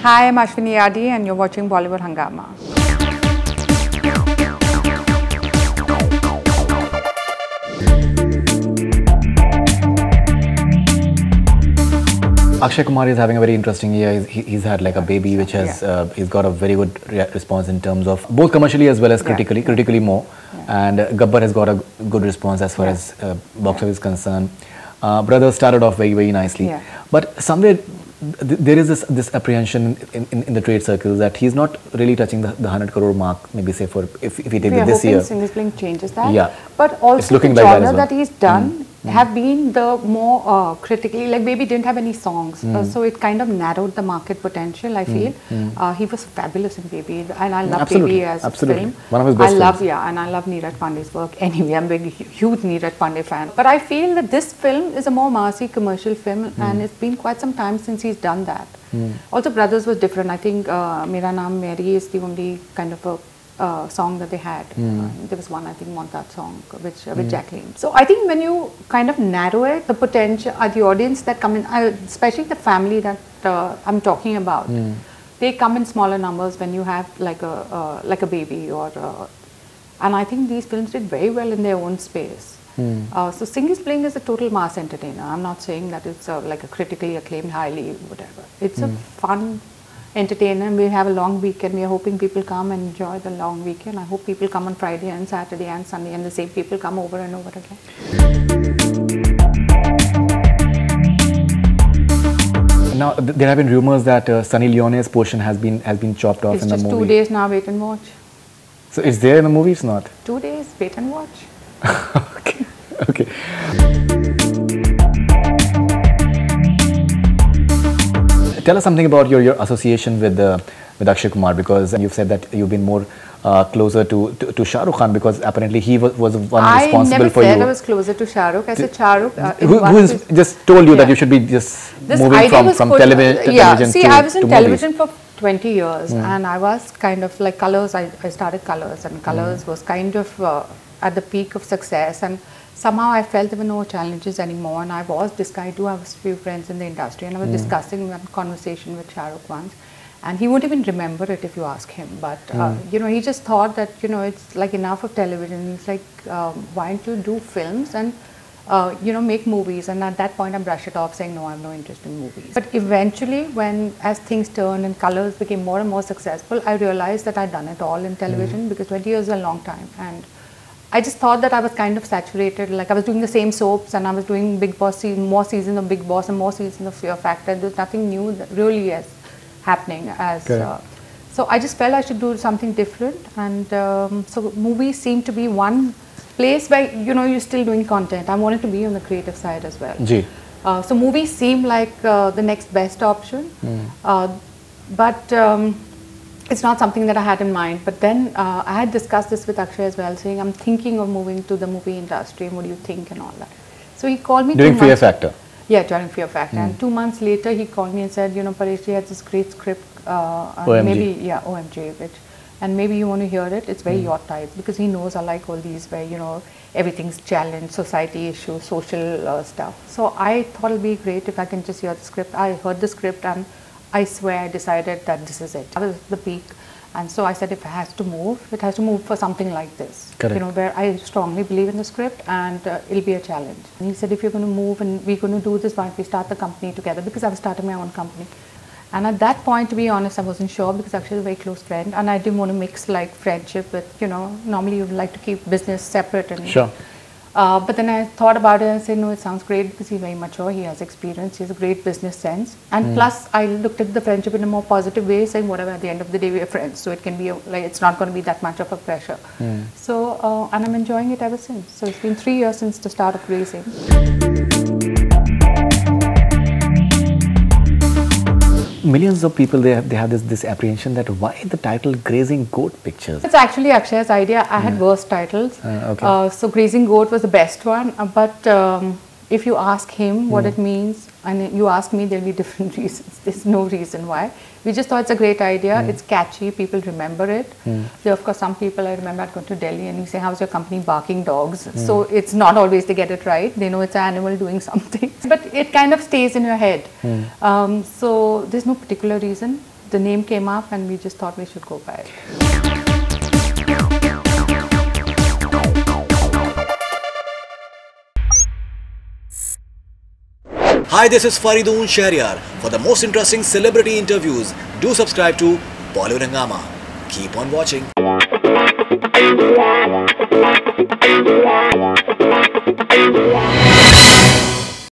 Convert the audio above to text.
Hi, I'm Ashvini Yardi and you're watching Bollywood Hungama. Akshay Kumar is having a very interesting year. He's had like a baby which has, he's got a very good response in terms of both commercially as well as critically more. And Gabbar has got a good response as far as box office is concerned. Brothers started off very nicely. But somewhere there is this apprehension in the trade circles that he's not really touching the 100 crore mark, maybe say for if he did it this year. Singh Is Bliing changes that. Yeah. But also it's looking the like genre that he's done have been the more critically, like Baby didn't have any songs, so it kind of narrowed the market potential, I feel. He was fabulous in Baby, and I love Baby as a film. One of his best films. And I love Neeraj Pandey's work anyway. I'm a big, huge Neeraj Pandey fan. But I feel that this film is a more massy commercial film, and it's been quite some time since he's done that. Also, Brothers was different. I think Mera Naam Mary is the only kind of a song that they had. There was one, I think, want that song with Jacqueline. So I think when you kind of narrow it, the potential, the audience that come in, especially the family that I'm talking about, they come in smaller numbers when you have like a baby or, and I think these films did very well in their own space. So Singh Is Bliing is a total mass entertainer. I'm not saying that it's like a critically acclaimed, highly whatever. It's a fun entertainer. We have a long weekend. We are hoping people come and enjoy the long weekend. I hope people come on Friday and Saturday and Sunday, and the same people come over and over again. Now there have been rumors that Sunny Leone's portion has been chopped off in the movie. It's just 2 days now. Wait and watch. So it's there in the movie. It's not. 2 days. Wait and watch. Okay. Okay. Tell us something about your association with Akshay Kumar, because you've said that you've been more closer to Shah Rukh Khan, because apparently he was one responsible for you. I never said I was closer to Shah Rukh. I said Shah Rukh. Who just told you that you should be just moving from television See, to I was in television movies. for 20 years and I was kind of like Colors. I started Colors, and Colors was kind of at the peak of success, and somehow I felt there were no challenges anymore, and I do have a few friends in the industry, and I was discussing one conversation with Shah Rukh once, and he won't even remember it if you ask him, but you know, he just thought that, you know, it's like enough of television. He's like, why don't you do films and you know, make movies? And at that point I brushed it off, saying no, I have no interest in movies. But eventually, as things turned and Colors became more and more successful, I realized that I'd done it all in television, because 20 years is a long time, and I just thought that I was kind of saturated. Like I was doing the same soaps, and I was doing Big Boss, more seasons of Big Boss and more seasons of Fear Factor. There's nothing new that really is happening. So I just felt I should do something different, and so movies seemed to be one place where, you know, you're still doing content. I wanted to be on the creative side as well. So movies seemed like the next best option, but it's not something that I had in mind. But then I had discussed this with Akshay as well, saying I'm thinking of moving to the movie industry, and what do you think and all that. So he called me during Fear Factor. Yeah, during Fear Factor. And 2 months later he called me and said, you know, Paresh, he has this great script, OMG. Maybe, OMG, and maybe you want to hear it. It's very your type, because he knows I like all these where, you know, everything's challenge, society issues, social stuff. So I thought it'll be great if I can just hear the script. I heard the script, and I swear I decided that this is it. That was the peak. And so I said, if it has to move for something like this. Correct. You know, where I strongly believe in the script, and it'll be a challenge. And he said, if you're going to move and we're going to do this, why don't we start the company together? Because I was starting my own company. And at that point, to be honest, I wasn't sure, because actually a very close friend, and I didn't want to mix like friendship with, you know, normally you would like to keep business separate. And sure. But then I thought about it and said, no, it sounds great, because he's very mature, he has experience, he has a great business sense. And plus, I looked at the friendship in a more positive way, saying whatever, at the end of the day, we are friends. So it can be, like, it's not going to be that much of a pressure. So, and I'm enjoying it ever since. So it's been 3 years since the start of Grazing. Millions of people, they have this apprehension that why the title Grazing Goat Pictures? It's actually Akshay's idea. I had worse titles. So Grazing Goat was the best one. But if you ask him what it means, and you ask me, there'll be different reasons. There's no reason why. We just thought it's a great idea. It's catchy. People remember it. So of course, some people, I remember I'd gone to Delhi and you say, how's your company barking dogs? So it's not always they get it right. They know it's an animal doing something. But it kind of stays in your head. So there's no particular reason. the name came up and we just thought we should go by it. Hi, this is Faridoon Shahryar. For the most interesting celebrity interviews, do subscribe to Bollywood Hungama. Keep on watching.